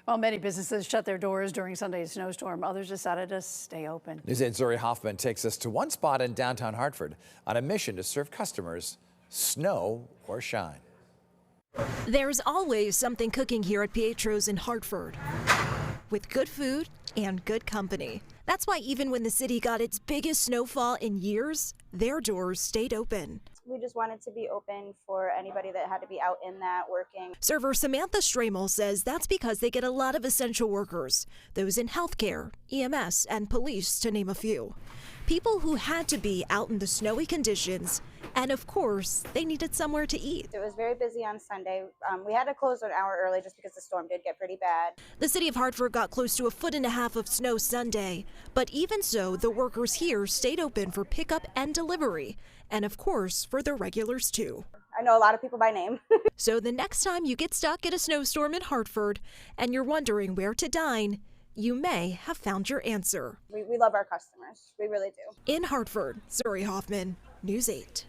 While many businesses shut their doors during Sunday's snowstorm, others decided to stay open. News 8's Zuri Hoffman takes us to one spot in downtown Hartford on a mission to serve customers, snow or shine. There's always something cooking here at Pietro's in Hartford, with good food and good company. That's why even when the city got its biggest snowfall in years, their doors stayed open. We just wanted to be open for anybody that had to be out in that working. Server Samantha Stramel says that's because they get a lot of essential workers, those in healthcare, EMS, and police, to name a few. People who had to be out in the snowy conditions, and of course, they needed somewhere to eat. It was very busy on Sunday. We had to close an hour early just because the storm did get pretty bad. The city of Hartford got close to 1.5 feet of snow Sunday, but even so, the workers here stayed open for pickup and delivery, and of course, for the regulars too. I know a lot of people by name. So the next time you get stuck in a snowstorm in Hartford and you're wondering where to dine, you may have found your answer. We love our customers. We really do. In Hartford, Zuri Hoffman, News 8.